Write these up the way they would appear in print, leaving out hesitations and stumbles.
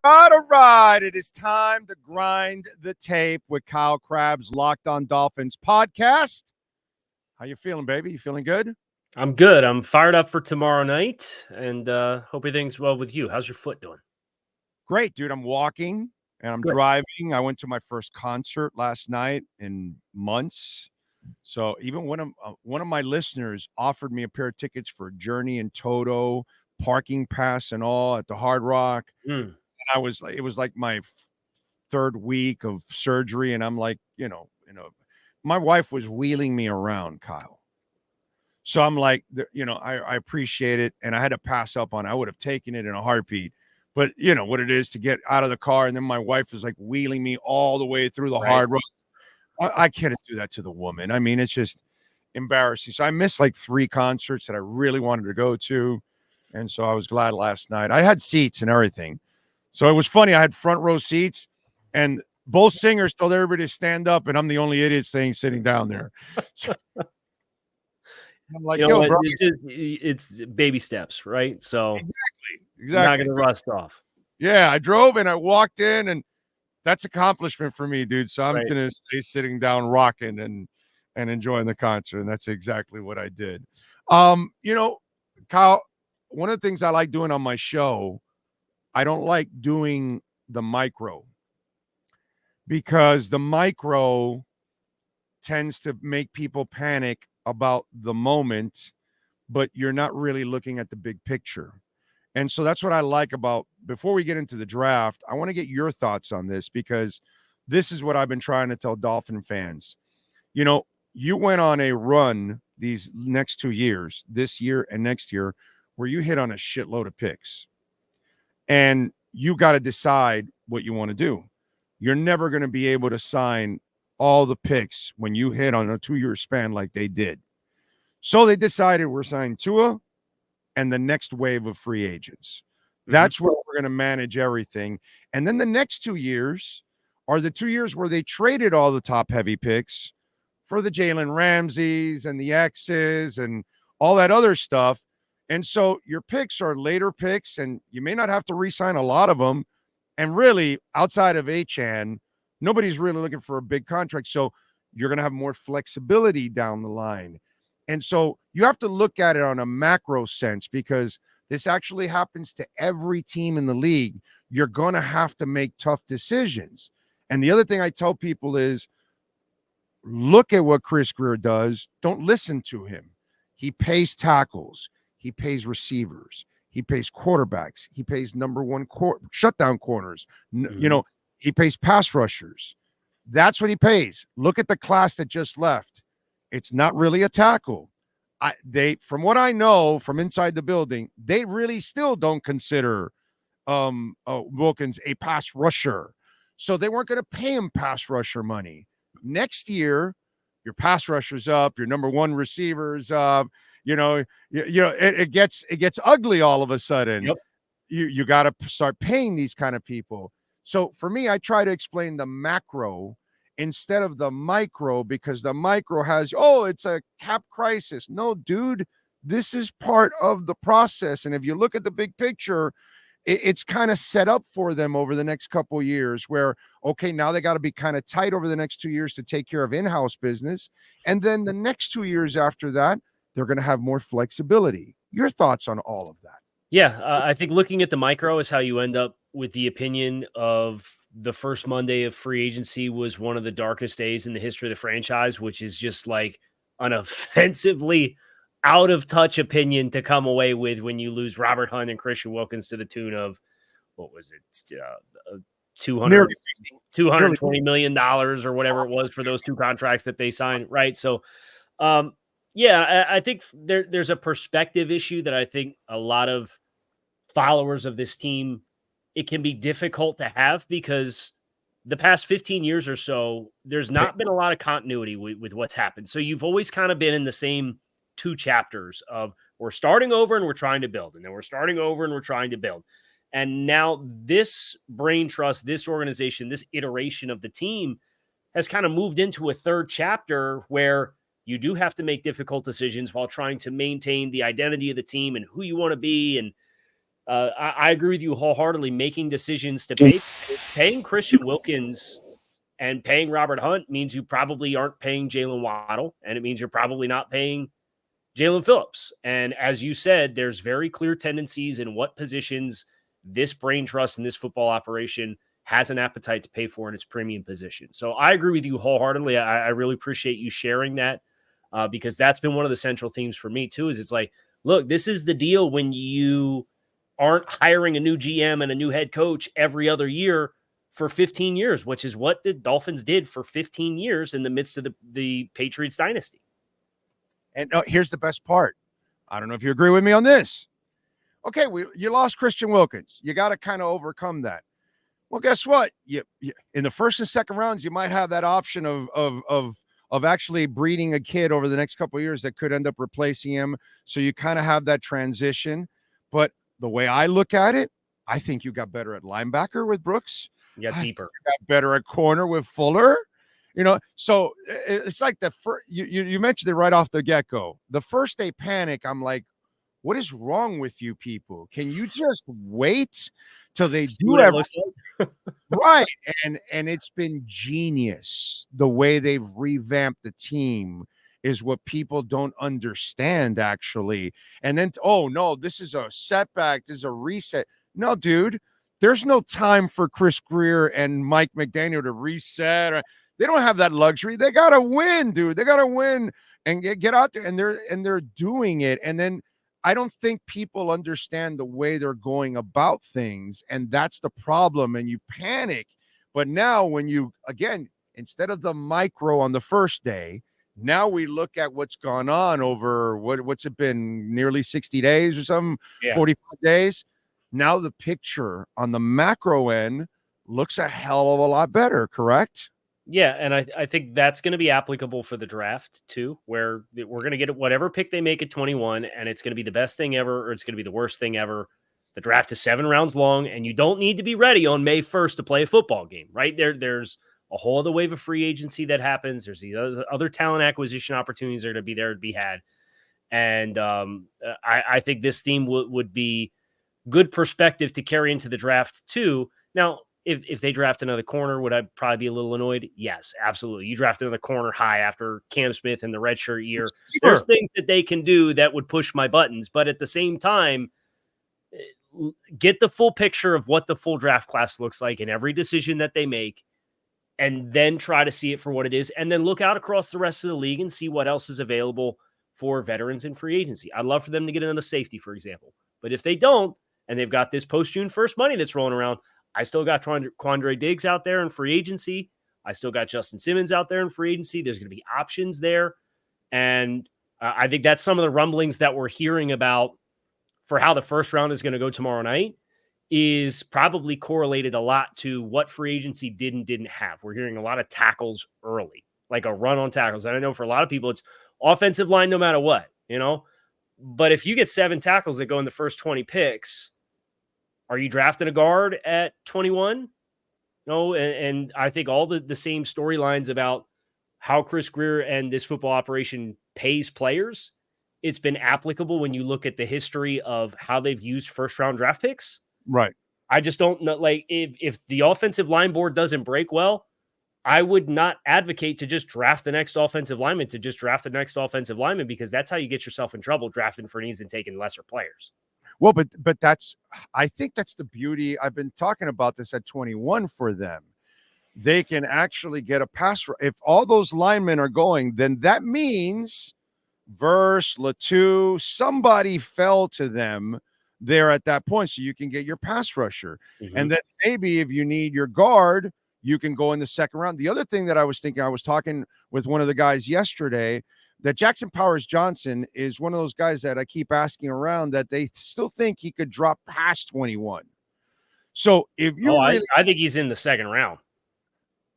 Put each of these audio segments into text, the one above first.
All right. It is time to grind the tape with Kyle Crabb's Locked On Dolphins podcast. How you feeling, baby? You feeling good? I'm good. I'm fired up for tomorrow night, and hope everything's well with you. How's your foot doing? Great, dude. I'm walking and I'm Good. driving. I went to my first concert last night in months. So even one of my listeners offered me a pair of tickets for Journey and Toto, parking pass and all at the Hard Rock. Mm. It was like my third week of surgery, and I'm like, my wife was wheeling me around, Kyle. So I'm like, I appreciate it, and I had to pass up on it. I would have taken it in a heartbeat, but you know what it is to get out of the car, and then my wife is like wheeling me all the way through the Hard Rock. I can't do that to the woman. I mean, it's just embarrassing. So I missed like 3 concerts that I really wanted to go to, and so I was glad last night. I had seats and everything. So it was funny. I had front row seats, and both singers told everybody to stand up, and I'm the only idiot sitting down there. So I'm like, yo, bro. It's baby steps, right? So Exactly. you're not going to rust off. Yeah, I drove and I walked in, and that's accomplishment for me, dude. So I'm going to stay sitting down, rocking and enjoying the concert, and that's exactly what I did. Kyle, one of the things I like doing on my show, I don't like doing the micro because the micro tends to make people panic about the moment, but you're not really looking at the big picture. And so that's what I like about, before we get into the draft, I want to get your thoughts on this because this is what I've been trying to tell Dolphin fans. You know, you went on a run these next 2 years, this year and next year, where you hit on a shitload of picks. And you got to decide what you want to do. You're never going to be able to sign all the picks when you hit on a 2-year span like they did. So they decided we're signing Tua and the next wave of free agents. That's where we're going to manage everything. And then the next 2 years are the 2 years where they traded all the top heavy picks for the Jalen Ramseys and the X's and all that other stuff. And so your picks are later picks, and you may not have to re-sign a lot of them. And really, outside of Achane, nobody's really looking for a big contract. So you're going to have more flexibility down the line. And so you have to look at it on a macro sense because this actually happens to every team in the league. You're going to have to make tough decisions. And the other thing I tell people is look at what Chris Greer does. Don't listen to him. He pays tackles. He pays receivers. He pays quarterbacks. He pays number one shutdown corners. He pays pass rushers. That's what he pays. Look at the class that just left. It's not really a tackle. From what I know from inside the building, they really still don't consider Wilkins a pass rusher. So they weren't going to pay him pass rusher money. Next year, your pass rushers up, your number one receivers up. It gets ugly all of a sudden. Yep. You got to start paying these kind of people. So for me, I try to explain the macro instead of the micro because the micro has, it's a cap crisis. No, dude, this is part of the process. And if you look at the big picture, it's kind of set up for them over the next couple of years where, okay, now they got to be kind of tight over the next 2 years to take care of in-house business. And then the next 2 years after that, they're going to have more flexibility. Your thoughts on all of that? Yeah, I think looking at the micro is how you end up with the opinion of the first Monday of free agency was one of the darkest days in the history of the franchise, which is just like an offensively out of touch opinion to come away with when you lose Robert Hunt and Christian Wilkins to the tune of, what was it? $220 million or whatever it was for those 2 contracts that they signed. Right. So, I think there's a perspective issue that I think a lot of followers of this team, it can be difficult to have because the past 15 years or so, there's not been a lot of continuity with what's happened. So you've always kind of been in the same 2 chapters of we're starting over and we're trying to build, and then we're starting over and we're trying to build. And now this brain trust, this organization, this iteration of the team has kind of moved into a 3rd chapter where you do have to make difficult decisions while trying to maintain the identity of the team and who you want to be. And I agree with you wholeheartedly. Making decisions to paying Christian Wilkins and paying Robert Hunt means you probably aren't paying Jalen Waddle, and it means you're probably not paying Jalen Phillips. And as you said, there's very clear tendencies in what positions this brain trust and this football operation has an appetite to pay for in its premium position. So I agree with you wholeheartedly. I really appreciate you sharing that because that's been one of the central themes for me too, is it's like, look, this is the deal when you aren't hiring a new GM and a new head coach every other year for 15 years, which is what the Dolphins did for 15 years in the midst of the Patriots dynasty. And here's the best part. I don't know if you agree with me on this. Okay, you lost Christian Wilkins. You got to kind of overcome that. Well, guess what? You in the first and second rounds, you might have that option of actually breeding a kid over the next couple of years that could end up replacing him. So you kind of have that transition. But the way I look at it, I think you got better at linebacker with Brooks. You got deeper. You got better at corner with Fuller. So it's like the first, you mentioned it right off the get-go. The first day panic, I'm like, what is wrong with you people? Can you just wait till they do everything? Right. And it's been genius. The way they've revamped the team is what people don't understand, actually. And then, oh, no, this is a setback. This is a reset. No, dude, there's no time for Chris Greer and Mike McDaniel to reset. They don't have that luxury. They got to win, dude. They got to win and get out there. And they're doing it. And then I don't think people understand the way they're going about things. And that's the problem. And you panic. But now when you, again, instead of the micro on the first day, now we look at what's gone on over what's it been, nearly 60 days or something, 45 days. Now the picture on the macro end looks a hell of a lot better, correct? Yeah, and I think that's going to be applicable for the draft too, where we're going to get whatever pick they make at 21, and it's going to be the best thing ever, or it's going to be the worst thing ever. The draft is 7 rounds long, and you don't need to be ready on May 1st to play a football game, right? There's a whole other wave of free agency that happens. There's the other talent acquisition opportunities that are to be there to be had. And I think this theme would be good perspective to carry into the draft too. Now, if they draft another corner, would I probably be a little annoyed? Yes, absolutely. You draft another corner high after Cam Smith in the redshirt year. There's things that they can do that would push my buttons, but at the same time, get the full picture of what the full draft class looks like in every decision that they make, and then try to see it for what it is, and then look out across the rest of the league and see what else is available for veterans in free agency. I'd love for them to get another safety, for example. But if they don't, and they've got this post-June 1st money that's rolling around, I still got Quandre Diggs out there in free agency. I still got Justin Simmons out there in free agency. There's going to be options there. And I think that's some of the rumblings that we're hearing about for how the first round is going to go tomorrow night is probably correlated a lot to what free agency did and didn't have. We're hearing a lot of tackles early, like a run on tackles. And I know for a lot of people, it's offensive line no matter what, But if you get 7 tackles that go in the first 20 picks, are you drafting a guard at 21? No, and I think all the same storylines about how Chris Greer and this football operation pays players, it's been applicable when you look at the history of how they've used first-round draft picks. Right. I just don't know. Like, if the offensive line board doesn't break well, I would not advocate to just draft the next offensive lineman because that's how you get yourself in trouble, drafting for needs and taking lesser players. Well, but I think that's the beauty. I've been talking about this at 21 for them. They can actually get a pass. If all those linemen are going, then that means Verse, Latu, somebody fell to them there at that point. So you can get your pass rusher. Mm-hmm. And then maybe if you need your guard, you can go in the second round. The other thing that I was thinking, I was talking with one of the guys yesterday, that Jackson Powers Johnson is one of those guys that I keep asking around that they still think he could drop past 21. So if you I think he's in the second round.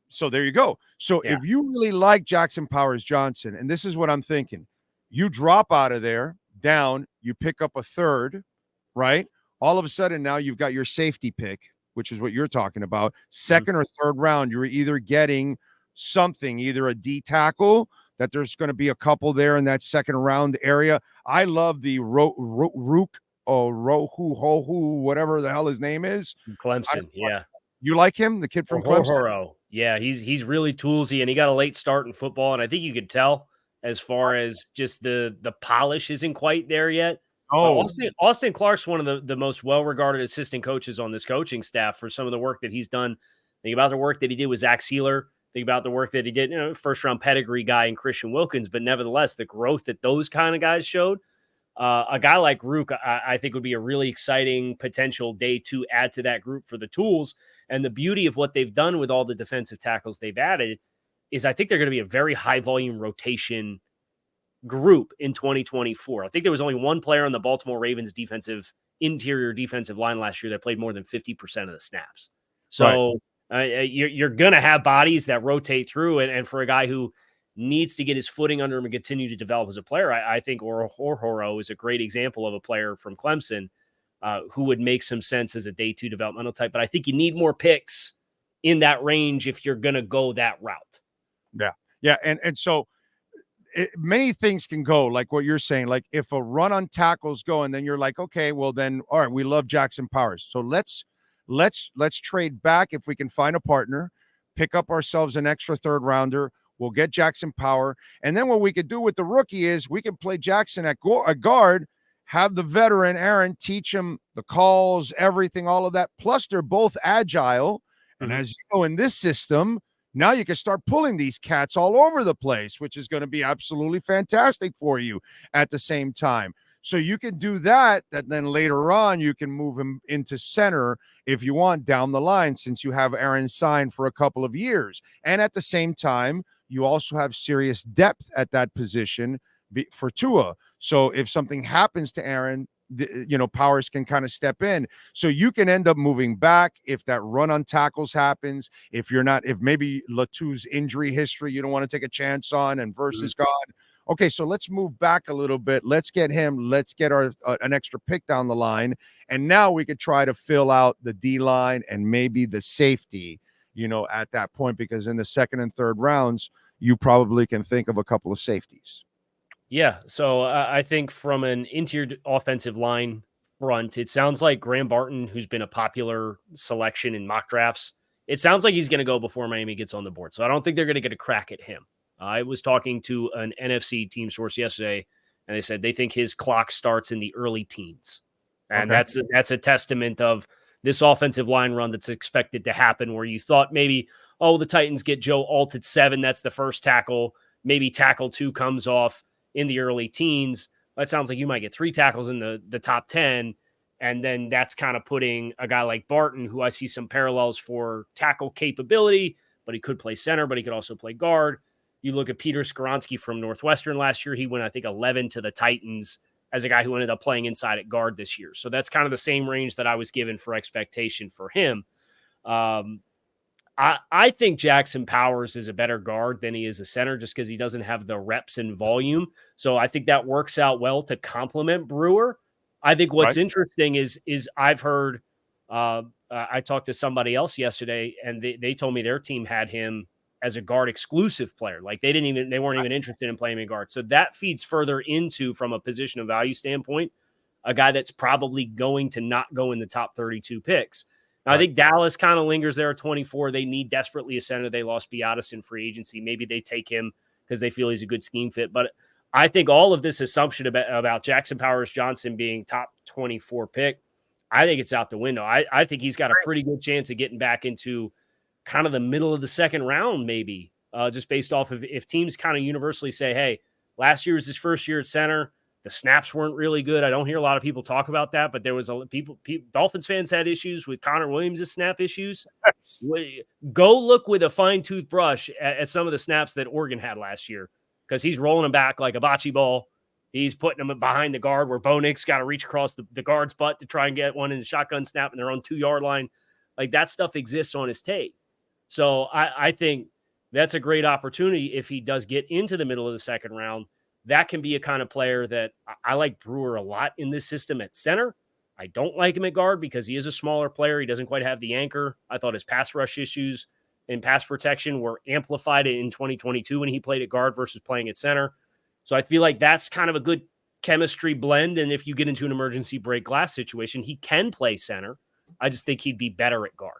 So there you go. So if you really like Jackson Powers Johnson, and this is what I'm thinking, you drop out of there down, you pick up a third, right? All of a sudden now you've got your safety pick, which is what you're talking about. Second or third round, you're either getting something, either a D tackle, that there's going to be a couple there in that second round area. I love the Rook Rohu, whatever the hell his name is. Clemson, yeah. You like him, the kid from Clemson? Yeah, he's really toolsy, and he got a late start in football, and I think you could tell as far as just the polish isn't quite there yet. But Oh, Austin Clark's one of the most well-regarded assistant coaches on this coaching staff for some of the work that he's done. Think about the work that he did with Zach Sealer. Think about the work that he did, first-round pedigree guy in Christian Wilkins. But nevertheless, the growth that those kind of guys showed, a guy like Rook, I think would be a really exciting potential day two add to that group for the tools. And the beauty of what they've done with all the defensive tackles they've added is I think they're going to be a very high volume rotation group in 2024. I think there was only one player on the Baltimore Ravens interior defensive line last year that played more than 50% of the snaps. So you're going to have bodies that rotate through. And for a guy who needs to get his footing under him and continue to develop as a player, I think Orhoro is a great example of a player from Clemson who would make some sense as a day two developmental type. But I think you need more picks in that range if you're going to go that route. Yeah. Yeah. And so many things can go like what you're saying. Like if a run on tackles go, and then you're like, okay, well then, all right, we love Jackson Powers. So let's trade back. If we can find a partner, pick up ourselves an extra third rounder. We'll get Jackson Power. And then what we could do with the rookie is we can play Jackson at guard, have the veteran Aaron teach him the calls, everything, all of that. Plus they're both agile. And as you know, in this system, now you can start pulling these cats all over the place, which is going to be absolutely fantastic for you at the same time. So you can do that then later on you can move him into center if you want down the line, since you have Aaron signed for a couple of years. And at the same time, you also have serious depth at that position for Tua. So if something happens to Aaron, Powers can kind of step in. So you can end up moving back if that run on tackles happens. If maybe Latu's injury history you don't want to take a chance on and versus God. Okay, so let's move back a little bit. Let's get him. Let's get an extra pick down the line. And now we could try to fill out the D line and maybe the safety, at that point, because in the second and third rounds, you probably can think of a couple of safeties. Yeah, so I think from an interior offensive line front, it sounds like Graham Barton, who's been a popular selection in mock drafts, it sounds like he's going to go before Miami gets on the board. So I don't think they're going to get a crack at him. I was talking to an NFC team source yesterday, and they said they think his clock starts in the early teens. And that's a testament of this offensive line run that's expected to happen, where you thought maybe, the Titans get Joe Alt at 7. That's the first tackle. Maybe tackle 2 comes off in the early teens. That sounds like you might get 3 tackles in the top 10. And then that's kind of putting a guy like Barton, who I see some parallels for tackle capability, but he could play center, but he could also play guard. You look at Peter Skoronski from Northwestern last year. He went, I think, 11 to the Titans as a guy who ended up playing inside at guard this year. So that's kind of the same range that I was given for expectation for him. I think Jackson Powers is a better guard than he is a center, just because he doesn't have the reps and volume. So I think that works out well to complement Brewer. I think what's interesting is I've heard, I talked to somebody else yesterday, and they told me their team had him as a guard exclusive player. Like they weren't even interested in playing him in guard. So that feeds further into, from a position of value standpoint, a guy that's probably going to not go in the top 32 picks. Now, I think Dallas kind of lingers there at 24. They need desperately a center. They lost Biadasz in free agency. Maybe they take him because they feel he's a good scheme fit. But I think all of this assumption about Jackson Powers Johnson being top 24 pick, I think it's out the window. I think he's got a pretty good chance of getting back into kind of the middle of the second round, maybe, just based off of if teams kind of universally say, hey, last year was his first year at center. The snaps weren't really good. I don't hear a lot of people talk about that, but there was Dolphins fans had issues with Connor Williams' snap issues. Yes. Go look with a fine toothbrush at some of the snaps that Oregon had last year, because he's rolling them back like a bocce ball. He's putting them behind the guard where Bo Nix got to reach across the guard's butt to try and get one in the shotgun snap in their own 2-yard line. Like that stuff exists on his tape. So I think that's a great opportunity if he does get into the middle of the second round. That can be a kind of player that I like Brewer a lot in this system at center. I don't like him at guard because he is a smaller player. He doesn't quite have the anchor. I thought his pass rush issues and pass protection were amplified in 2022 when he played at guard versus playing at center. So I feel like that's kind of a good chemistry blend. And if you get into an emergency break glass situation, he can play center. I just think he'd be better at guard.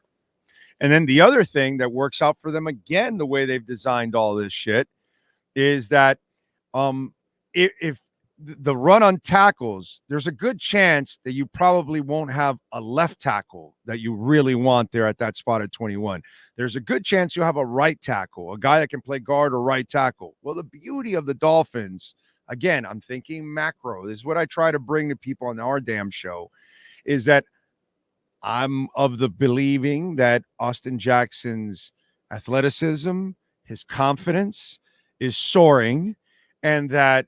And then the other thing that works out for them again, the way they've designed all this shit, is that if the run on tackles, there's a good chance that you probably won't have a left tackle that you really want there at that spot at 21. There's a good chance you'll have a right tackle, a guy that can play guard or right tackle. Well, the beauty of the Dolphins, again, I'm thinking macro. This is what I try to bring to people on our damn show, is that I'm of the believing that Austin Jackson's athleticism, his confidence is soaring, and that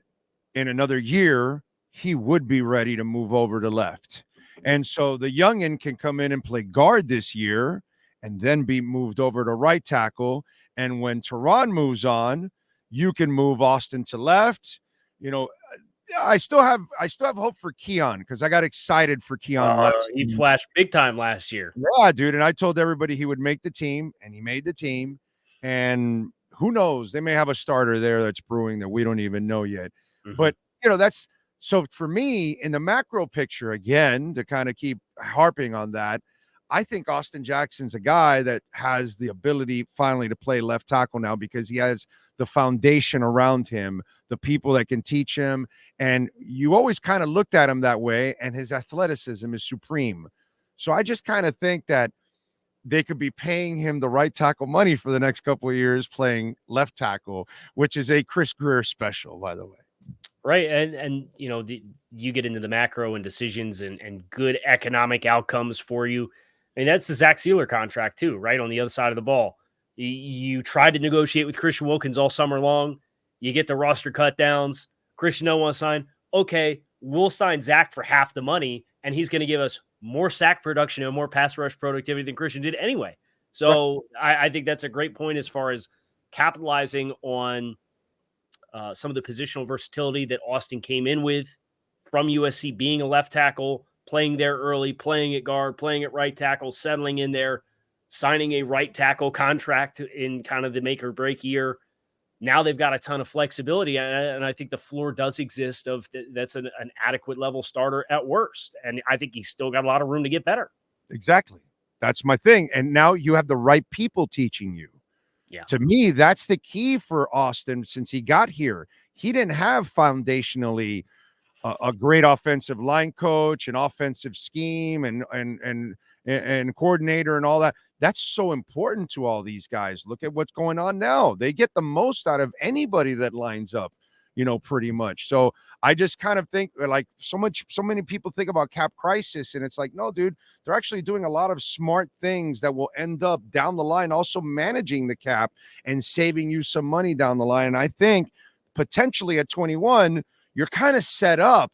in another year, he would be ready to move over to left. And so the youngin can come in and play guard this year and then be moved over to right tackle. And when Teron moves on, you can move Austin to left. You know, I still have hope for Keon because I got excited for Keon. He flashed big time last year. Yeah, dude. And I told everybody he would make the team, and he made the team. And who knows? They may have a starter there that's brewing that we don't even know yet. Mm-hmm. But, you know, that's so for me in the macro picture, again, to kind of keep harping on that, I think Austin Jackson's a guy that has the ability finally to play left tackle now because he has the foundation around him, the people that can teach him. And you always kind of looked at him that way, and his athleticism is supreme. So I just kind of think that they could be paying him the right tackle money for the next couple of years playing left tackle, which is a Chris Greer special, by the way. Right. And you know, you get into the macro and decisions and good economic outcomes for you. I mean, that's the Zach Sealer contract too, right? On the other side of the ball. You tried to negotiate with Christian Wilkins all summer long. You get the roster cut downs. Christian don't want to sign. Okay, we'll sign Zach for half the money, and he's going to give us more sack production and more pass rush productivity than Christian did anyway. So right. I think that's a great point as far as capitalizing on some of the positional versatility that Austin came in with from USC, being a left tackle, playing there early, playing at guard, playing at right tackle, settling in there, signing a right tackle contract in kind of the make or break year. Now they've got a ton of flexibility, and I think the floor does exist of that's an adequate level starter at worst. And I think he's still got a lot of room to get better. Exactly. That's my thing. And now you have the right people teaching you. Yeah. To me, that's the key for Austin since he got here. He didn't have foundationally a great offensive line coach, an offensive scheme, and coordinator and all that. That's so important to all these guys. Look at what's going on now. They get the most out of anybody that lines up, you know, pretty much. So I just kind of think like so many people think about cap crisis, and it's like, no, dude, they're actually doing a lot of smart things that will end up down the line, also managing the cap and saving you some money down the line. And I think potentially at 21, you're kind of set up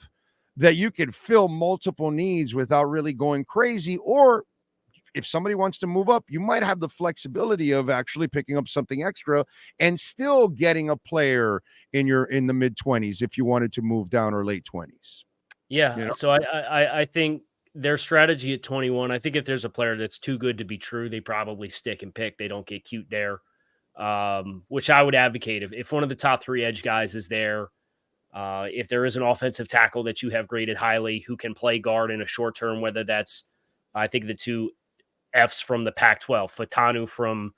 that you could fill multiple needs without really going crazy. Or if somebody wants to move up, you might have the flexibility of actually picking up something extra and still getting a player in the mid-20s if you wanted to move down or late 20s. Yeah. You know? So I think their strategy at 21, I think if there's a player that's too good to be true, they probably stick and pick. They don't get cute there, which I would advocate. If one of the top 3 edge guys is there, if there is an offensive tackle that you have graded highly who can play guard in a short term, whether that's, I think the 2 Fs from the Pac-12, Fatanu from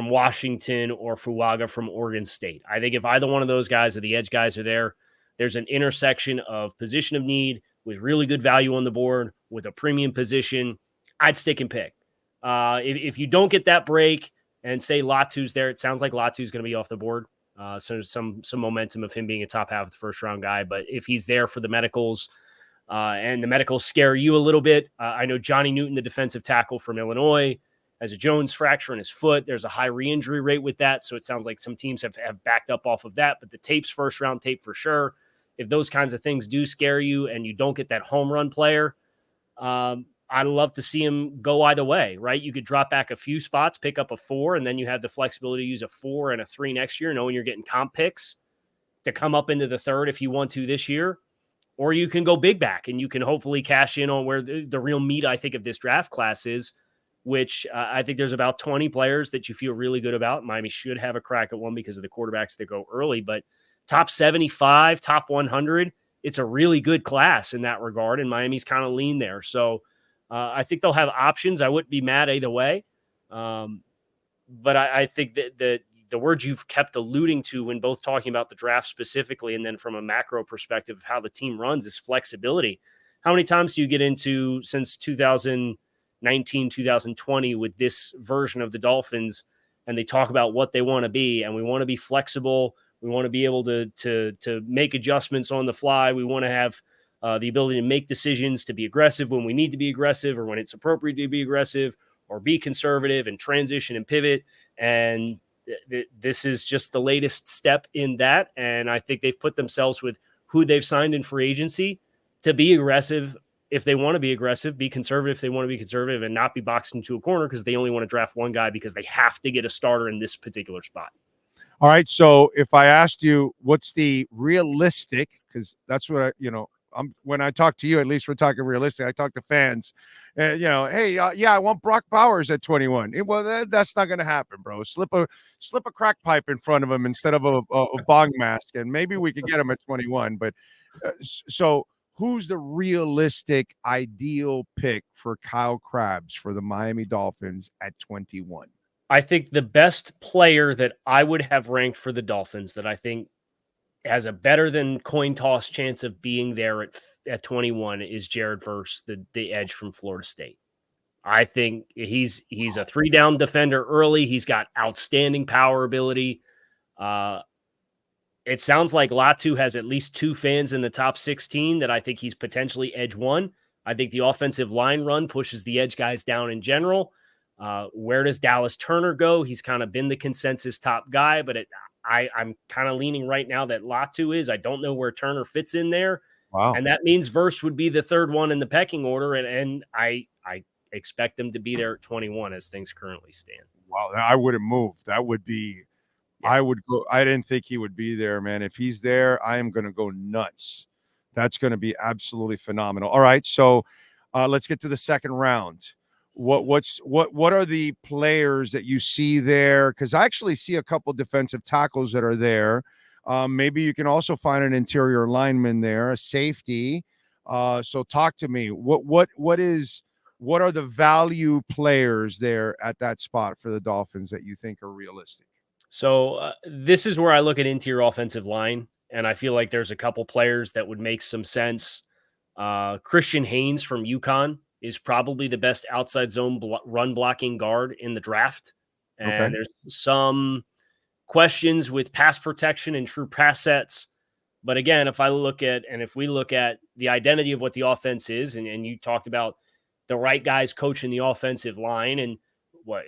Washington or Fuaga from Oregon State. I think if either one of those guys or the edge guys are there, there's an intersection of position of need with really good value on the board with a premium position. I'd stick and pick. If you don't get that break and say Latu's there, it sounds like Latu's going to be off the board. So some momentum of him being a top half of the first round guy. But if he's there for the medicals, and the medicals scare you a little bit. I know Johnny Newton, the defensive tackle from Illinois, has a Jones fracture in his foot. There's a high re-injury rate with that, so it sounds like some teams have backed up off of that, but the tape's first-round tape for sure. If those kinds of things do scare you and you don't get that home run player, I'd love to see him go either way, right? You could drop back a few spots, pick up a 4, and then you have the flexibility to use a 4 and a 3 next year, knowing you're getting comp picks to come up into the 3rd if you want to this year. Or you can go big back and you can hopefully cash in on where the real meat, I think, of this draft class is, which I think there's about 20 players that you feel really good about. Miami should have a crack at one because of the quarterbacks that go early, but top 75, top 100 it's a really good class in that regard, and Miami's kind of lean there. So I think they'll have options. I wouldn't be mad either way. But I think that the words you've kept alluding to when both talking about the draft specifically and then from a macro perspective of how the team runs is flexibility. How many times do you get into since 2019, 2020 with this version of the Dolphins, and they talk about what they want to be, and we want to be flexible. We want to be able to make adjustments on the fly. We want to have the ability to make decisions, to be aggressive when we need to be aggressive or when it's appropriate to be aggressive, or be conservative and transition and pivot. And this is just the latest step in that. And I think they've put themselves with who they've signed in free agency to be aggressive if they want to be aggressive, be conservative if they want to be conservative, and not be boxed into a corner because they only want to draft one guy because they have to get a starter in this particular spot. All right. So if I asked you what's the realistic, because that's what when I talk to you, at least we're talking realistic. I talk to fans, and hey, I want Brock Bowers at 21. That's not going to happen, bro. Slip a crack pipe in front of him instead of a bong mask, and maybe we could get him at 21. But so, who's the realistic ideal pick for Kyle Krabs for the Miami Dolphins at 21? I think the best player that I would have ranked for the Dolphins that I think has a better than coin toss chance of being there at 21 is Jared Verse, the edge from Florida State. I think he's a 3-down defender early. He's got outstanding power ability. It sounds like Latu has at least 2 fans in the top 16 that I think he's potentially edge 1. I think the offensive line run pushes the edge guys down in general. Where does Dallas Turner go? He's kind of been the consensus top guy, but I'm kind of leaning right now that Latu is. I don't know where Turner fits in there. Wow. And that means Verse would be the third one in the pecking order. And I expect them to be there at 21 as things currently stand. Wow. I wouldn't move. That would be, yeah. I would go. I didn't think he would be there, man. If he's there, I am going to go nuts. That's going to be absolutely phenomenal. All right. So let's get to the second round. What are the players that you see there? Because I actually see a couple defensive tackles that are there. Maybe you can also find an interior lineman there, a safety. So talk to me. What are the value players there at that spot for the Dolphins that you think are realistic? So this is where I look at interior offensive line, and I feel like there's a couple players that would make some sense. Christian Haynes from UConn is probably the best outside zone run blocking guard in the draft. And There's some questions with pass protection and true pass sets. But again, if we look at the identity of what the offense is, and you talked about the right guys coaching the offensive line, and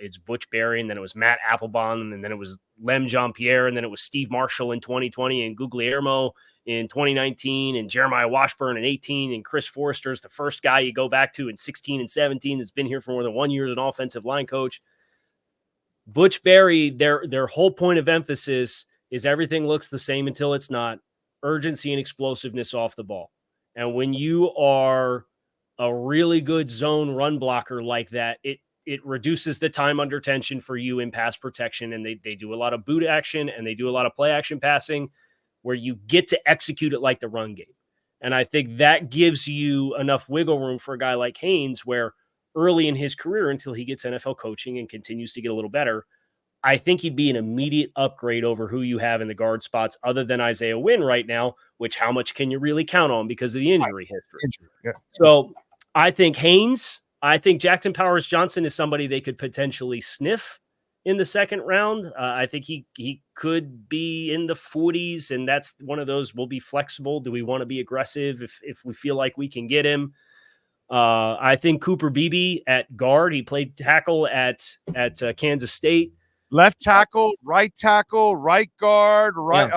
it's Butch Berry, and then it was Matt Applebaum, and then it was Lem Jean-Pierre, and then it was Steve Marshall in 2020, and Guglielmo in 2019, and Jeremiah Washburn in 18, and Chris Forrester is the first guy you go back to in 16 and 17 that's been here for more than 1 year as an offensive line coach. Butch Berry, their whole point of emphasis is everything looks the same until it's not. Urgency and explosiveness off the ball. And when you are a really good zone run blocker like that, it reduces the time under tension for you in pass protection. And they do a lot of boot action and they do a lot of play action passing where you get to execute it like the run game. And I think that gives you enough wiggle room for a guy like Haynes, where early in his career, until he gets NFL coaching and continues to get a little better, I think he'd be an immediate upgrade over who you have in the guard spots other than Isaiah Wynn right now, which how much can you really count on because of the injury history? Yeah. So I think Haynes, I think Jackson Powers Johnson is somebody they could potentially sniff in the second round. I think he could be in the 40s, and that's one of those, we'll be flexible. Do we want to be aggressive if we feel like we can get him? I think Cooper Beebe at guard, he played tackle at Kansas State. Left tackle, right guard, right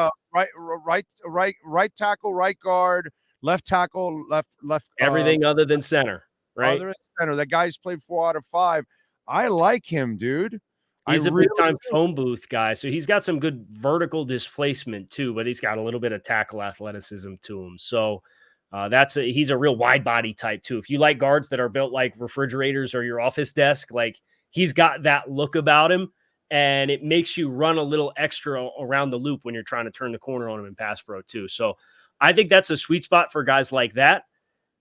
tackle, right guard, left tackle, left everything other than center, right? Other than center. That guy's played 4 out of 5. I like him, dude. He's a big-time phone booth guy, so he's got some good vertical displacement too, but he's got a little bit of tackle athleticism to him. So he's a real wide body type too. If you like guards that are built like refrigerators or your office desk, like he's got that look about him. And it makes you run a little extra around the loop when you're trying to turn the corner on him in pass pro too. So I think that's a sweet spot for guys like that.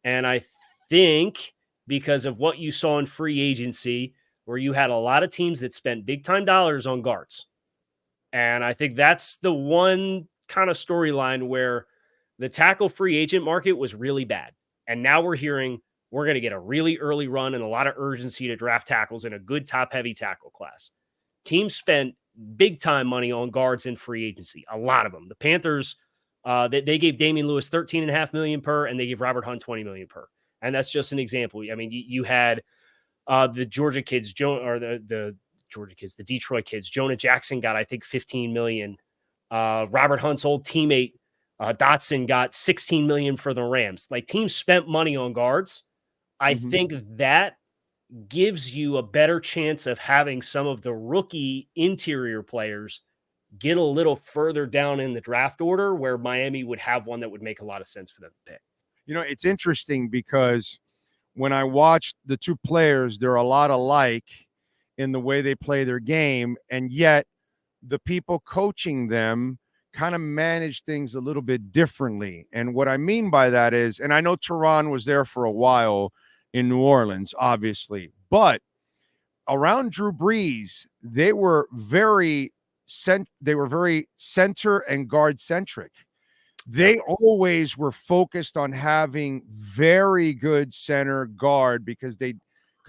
And I think because of what you saw in free agency, where you had a lot of teams that spent big time dollars on guards. And I think that's the one kind of storyline where the tackle free agent market was really bad. And now we're hearing we're going to get a really early run and a lot of urgency to draft tackles in a good top heavy tackle class. Teams spent big time money on guards in free agency. A lot of them. The Panthers, they gave Damian Lewis $13.5 million per, and they gave Robert Hunt $20 million per. And that's just an example. I mean, you had the Georgia kids, the Georgia kids, the Detroit kids. Jonah Jackson got, I think, $15 million. Robert Hunt's old teammate, Dotson, got $16 million for the Rams. Like, teams spent money on guards. I think that gives you a better chance of having some of the rookie interior players get a little further down in the draft order, where Miami would have one that would make a lot of sense for them to pick. You know, it's interesting because when I watched the two players, they're a lot alike in the way they play their game, and yet the people coaching them kind of manage things a little bit differently. And what I mean by that is, and I know Teron was there for a while in New Orleans, obviously, but around Drew Brees, they were very center and guard centric. They always were focused on having very good center guard because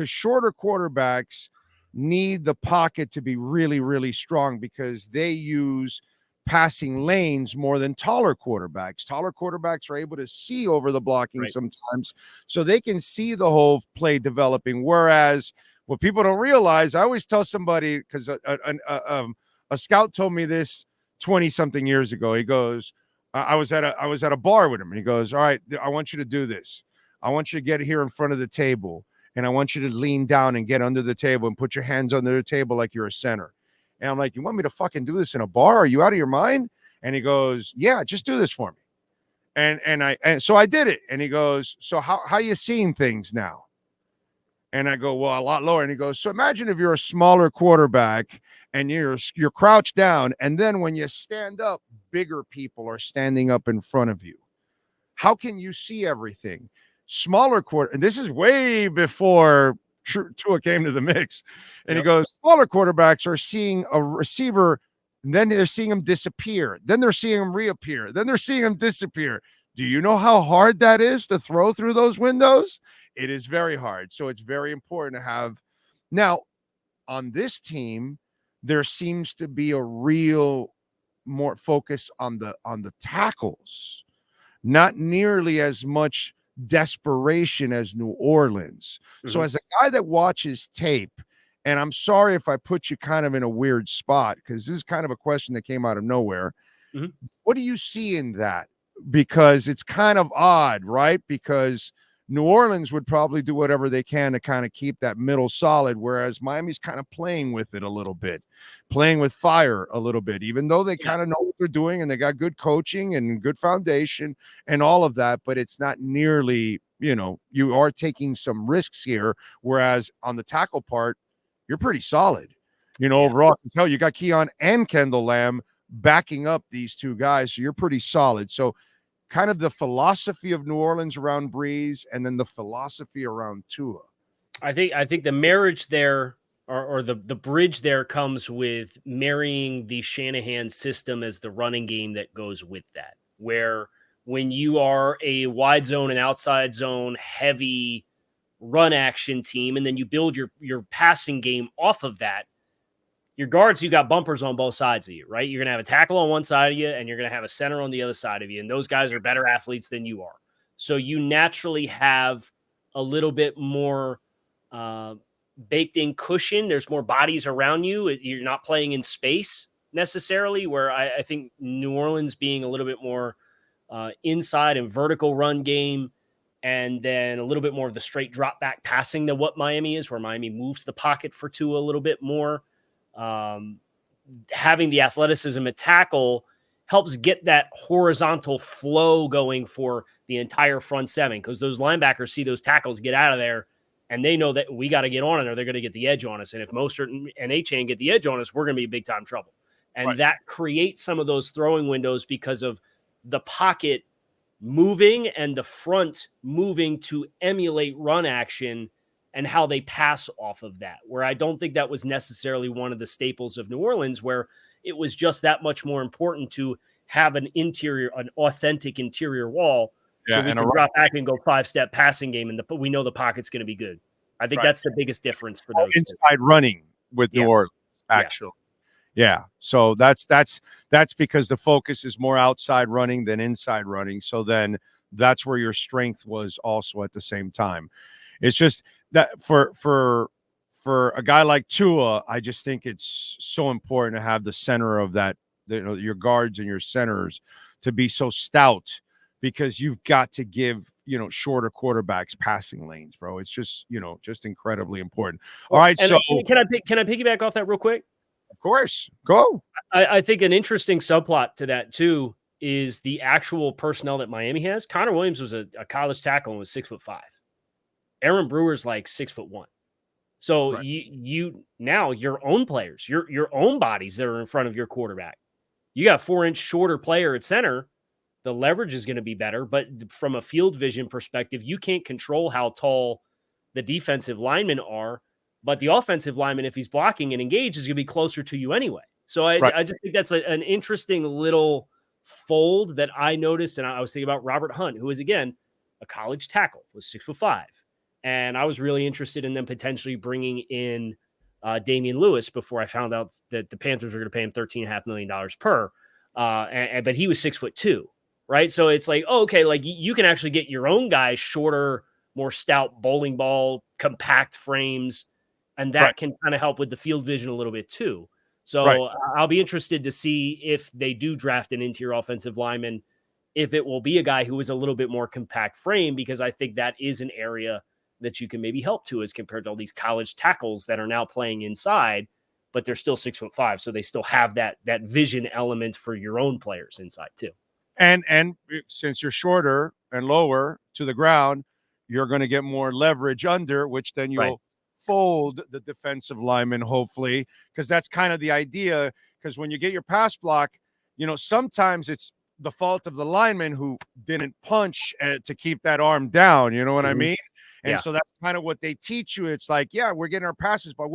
shorter quarterbacks need the pocket to be really, really strong because they use passing lanes more than taller quarterbacks. Taller quarterbacks are able to see over the blocking sometimes, so they can see the whole play developing. Whereas what people don't realize, I always tell somebody, because a scout told me this 20-something years ago. He goes, I was at a bar with him, and he goes, all right, I want you to do this. I want you to get here in front of the table, and I want you to lean down and get under the table and put your hands under the table like you're a center. And I'm like, you want me to fucking do this in a bar? Are you out of your mind? And he goes, yeah, just do this for me. And so I did it. And he goes, so how you seeing things now? And I go, well, a lot lower. And he goes, so imagine if you're a smaller quarterback and you're crouched down, and then when you stand up, bigger people are standing up in front of you. How can you see everything? Smaller and this is way before Tua came to the mix. And he goes, smaller quarterbacks are seeing a receiver, and then they're seeing him disappear. Then they're seeing him reappear. Then they're seeing him disappear. Do you know how hard that is to throw through those windows? It is very hard. So it's very important to have. Now, on this team, there seems to be a real more focus on the tackles, not nearly as much desperation as New Orleans. So as a guy that watches tape, and I'm sorry if I put you kind of in a weird spot, because this is kind of a question that came out of nowhere. What do you see in that? Because it's kind of odd, right? Because New Orleans would probably do whatever they can to kind of keep that middle solid, whereas Miami's kind of playing with it a little bit, playing with fire a little bit, even though they kind of know what they're doing and they got good coaching and good foundation and all of that, but it's not nearly, you are taking some risks here, whereas on the tackle part, you're pretty solid. Overall, I can tell you got Keon and Kendall Lamb backing up these two guys, so you're pretty solid. So kind of the philosophy of New Orleans around Breeze, and then the philosophy around Tua. I think the marriage there, or the bridge there, comes with marrying the Shanahan system as the running game that goes with that, where when you are a wide zone and outside zone heavy run action team, and then you build your passing game off of that, your guards, you got bumpers on both sides of you, right? You're going to have a tackle on one side of you, and you're going to have a center on the other side of you. And those guys are better athletes than you are. So you naturally have a little bit more baked in cushion. There's more bodies around you. You're not playing in space necessarily, where I think New Orleans being a little bit more inside and vertical run game, and then a little bit more of the straight drop back passing than what Miami is, where Miami moves the pocket for Tua a little bit more. Having the athleticism at tackle helps get that horizontal flow going for the entire front seven, because those linebackers see those tackles get out of there, and they know that we got to get on it or they're going to get the edge on us. And if Mostert and A-Chain get the edge on us, we're going to be in big time trouble. And that creates some of those throwing windows because of the pocket moving and the front moving to emulate run action and how they pass off of that, where I don't think that was necessarily one of the staples of New Orleans, where it was just that much more important to have an authentic interior wall, so we can drop back and go 5-step passing game, and we know the pocket's going to be good. I think that's the biggest difference for those inside running with New Orleans, actually. Yeah. So that's because the focus is more outside running than inside running. So then that's where your strength was also at the same time. It's just that for a guy like Tua, I just think it's so important to have the center of that, your guards and your centers to be so stout, because you've got to give, shorter quarterbacks passing lanes, bro. It's just, just incredibly important. All right. And so can I piggyback off that real quick? Of course. Go. I think an interesting subplot to that too is the actual personnel that Miami has. Connor Williams was a college tackle and was 6'5". Aaron Brewer's like 6'1". So you now your own players, your own bodies that are in front of your quarterback. You got 4-inch shorter player at center. The leverage is going to be better, but from a field vision perspective, you can't control how tall the defensive linemen are. But the offensive lineman, if he's blocking and engaged, is going to be closer to you anyway. So I just think that's an interesting little fold that I noticed. And I was thinking about Robert Hunt, who is, again, a college tackle, was 6'5". And I was really interested in them potentially bringing in Damian Lewis before I found out that the Panthers were going to pay him $13.5 million per. But he was 6'2", right? So it's like, okay, like you can actually get your own guys shorter, more stout bowling ball, compact frames, and that can kind of help with the field vision a little bit too. So I'll be interested to see if they do draft an interior offensive lineman, if it will be a guy who is a little bit more compact frame, because I think that is an area that you can maybe help to as compared to all these college tackles that are now playing inside, but they're still 6'5". So they still have that vision element for your own players inside too. And since you're shorter and lower to the ground, you're going to get more leverage under, which then you'll fold the defensive lineman, hopefully, because that's kind of the idea. Because when you get your pass block, sometimes it's the fault of the lineman who didn't punch to keep that arm down. You know what I mean? And so that's kind of what they teach you. It's like, we're getting our passes, but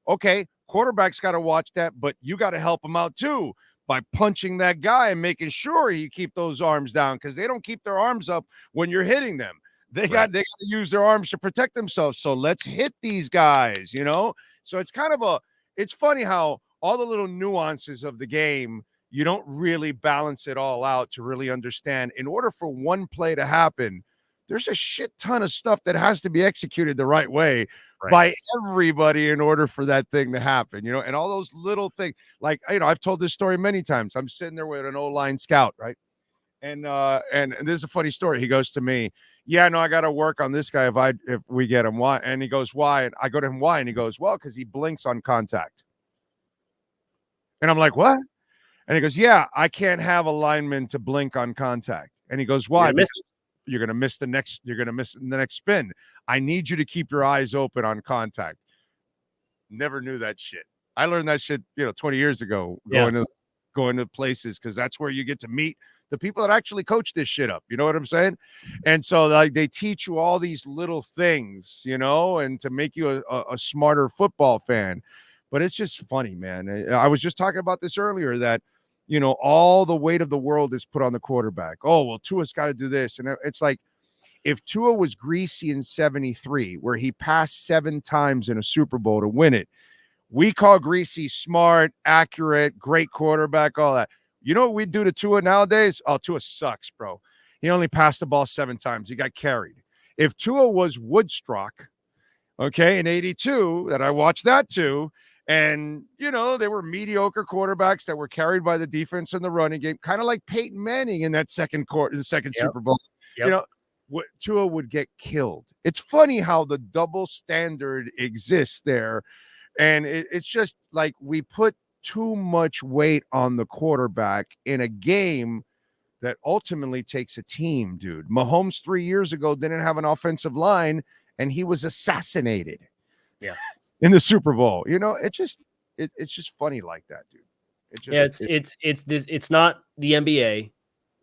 okay, quarterback's got to watch that, but you got to help him out too by punching that guy and making sure you keep those arms down, because they don't keep their arms up when you're hitting them. They got to use their arms to protect themselves. So let's hit these guys, So it's kind of it's funny how all the little nuances of the game, you don't really balance it all out to really understand. In order for one play to happen, there's a shit ton of stuff that has to be executed the right way by everybody in order for that thing to happen, and all those little things. Like, I've told this story many times. I'm sitting there with an O-line scout, right? And this is a funny story. He goes to me, I got to work on this guy if we get him. Why? And he goes, why? And I go to him, why? And he goes, well, because he blinks on contact. And I'm like, what? And he goes, I can't have a lineman to blink on contact. And he goes, why? You're going to miss the next spin. I need you to keep your eyes open on contact. Never knew that shit. I learned that shit, 20 years ago, going to places, because that's where you get to meet the people that actually coach this shit up. You know what I'm saying? And so like they teach you all these little things, and to make you a smarter football fan. But it's just funny, man. I was just talking about this earlier, that all the weight of the world is put on the quarterback. Oh, well, Tua's got to do this. And it's like, if Tua was greasy in 73, where he passed 7 times in a Super Bowl to win it, we call Greasy smart, accurate, great quarterback, all that. You know what we do to Tua nowadays? Oh, Tua sucks, bro. He only passed the ball 7 times. He got carried. If Tua was Woodstock, in 82, that I watched that too, and, they were mediocre quarterbacks that were carried by the defense in the running game, kind of like Peyton Manning in that second Super Bowl. Tua would get killed. It's funny how the double standard exists there. And it's just like we put too much weight on the quarterback in a game that ultimately takes a team, dude. Mahomes 3 years ago didn't have an offensive line, and he was assassinated. In the Super Bowl. It's just funny like that, dude. It's not the NBA.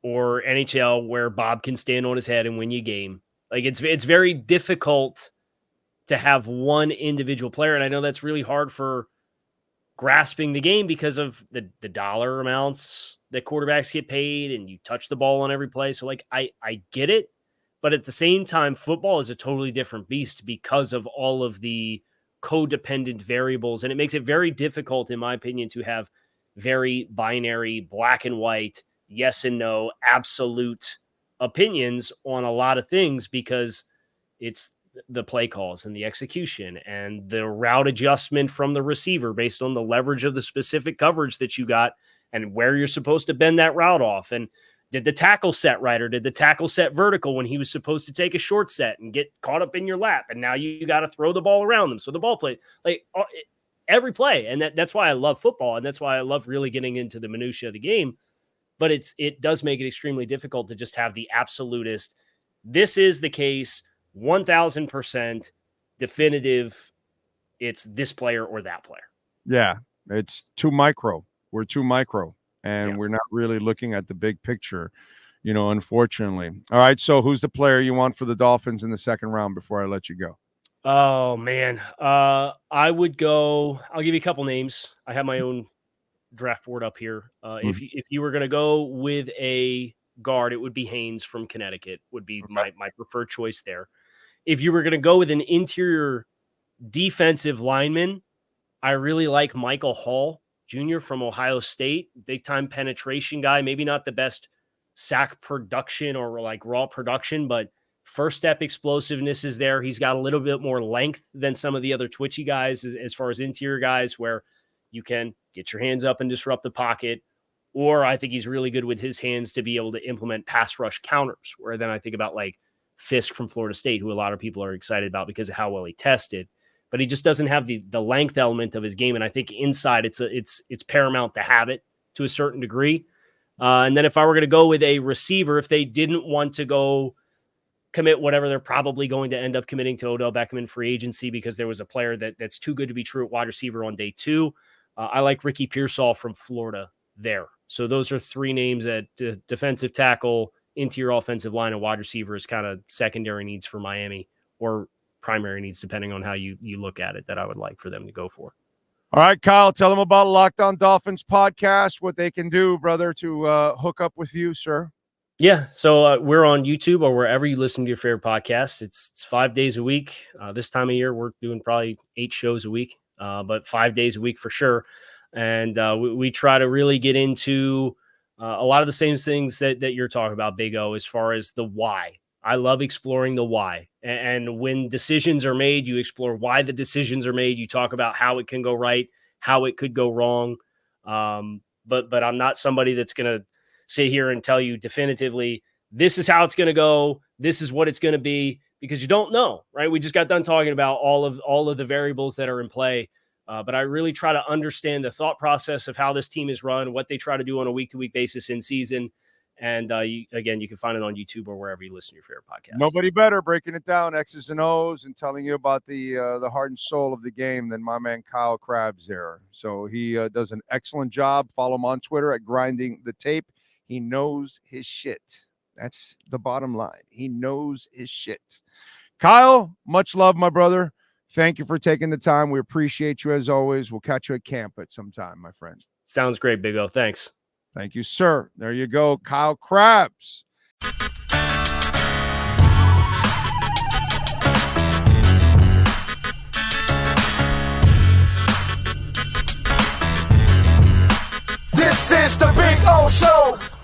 or NHL where Bob can stand on his head and win you a game. Like it's very difficult to have one individual player. And I know that's really hard for grasping the game because of the dollar amounts that quarterbacks get paid and you touch the ball on every play. So like, I get it, but at the same time, football is a totally different beast because of all of the codependent variables. And it makes it very difficult, in my opinion, to have very binary, black and white, yes and no, absolute opinions on a lot of things because it's the play calls and the execution and the route adjustment from the receiver based on the leverage of the specific coverage that you got and where you're supposed to bend that route off. And did the tackle set right, or did the tackle set vertical when he was supposed to take a short set and get caught up in your lap? And now you got to throw the ball around them. So the ball play, like every play. And that's why I love football. And that's why I love really getting into the minutia of the game. But it does make it extremely difficult to just have the absolutist. This is the case. 1,000% definitive. It's this player or that player. Yeah, it's too micro. We're too micro, and we're not really looking at the big picture, unfortunately. All right, so who's the player you want for the Dolphins in the second round before I let you go? Oh, man. I would go – I'll give you a couple names. I have my own draft board up here. If you were going to go with a guard, it would be Haynes from Connecticut would be my preferred choice there. If you were going to go with an interior defensive lineman, I really like Michael Hall Jr. from Ohio State, big-time penetration guy, maybe not the best sack production or like raw production, but first step explosiveness is there. He's got a little bit more length than some of the other twitchy guys as far as interior guys where you can get your hands up and disrupt the pocket. Or I think he's really good with his hands to be able to implement pass rush counters, where then I think about like Fisk from Florida State, who a lot of people are excited about because of how well he tested, but he just doesn't have the length element of his game. And I think inside it's paramount to have it to a certain degree. And then if I were going to go with a receiver, if they didn't want to go commit whatever they're probably going to end up committing to Odell Beckham in free agency because there was a player that's too good to be true at wide receiver on day 2, I like Ricky Pearsall from Florida there. So those are 3 names at defensive tackle, interior offensive line, and wide receiver is kind of secondary needs for Miami or primary needs, depending on how you look at it, that I would like for them to go for. All right, Kyle, tell them about Locked On Dolphins podcast, what they can do, brother, to hook up with you, sir. Yeah, so we're on YouTube or wherever you listen to your favorite podcast. It's 5 days a week. This time of year, we're doing probably 8 shows a week, but 5 days a week for sure. And we try to really get into a lot of the same things that you're talking about, Big O, as far as the why. I love exploring the why. And when decisions are made, you explore why the decisions are made. You talk about how it can go right, how it could go wrong. But I'm not somebody that's going to sit here and tell you definitively, this is how it's going to go. This is what it's going to be, because you don't know, right? We just got done talking about all of the variables that are in play. But I really try to understand the thought process of how this team is run, what they try to do on a week-to-week basis in season. And you can find it on YouTube or wherever you listen to your favorite podcast. Nobody better breaking it down, X's and O's, and telling you about the heart and soul of the game than my man Kyle Krabs there. So he does an excellent job. Follow him on Twitter at Grinding the Tape. He knows his shit. That's the bottom line. He knows his shit. Kyle, much love, my brother. Thank you for taking the time. We appreciate you as always. We'll catch you at camp at some time, my friend. Sounds great, Big O. Thanks. Thank you, sir. There you go, Kyle Krabs. This is the Big O Show.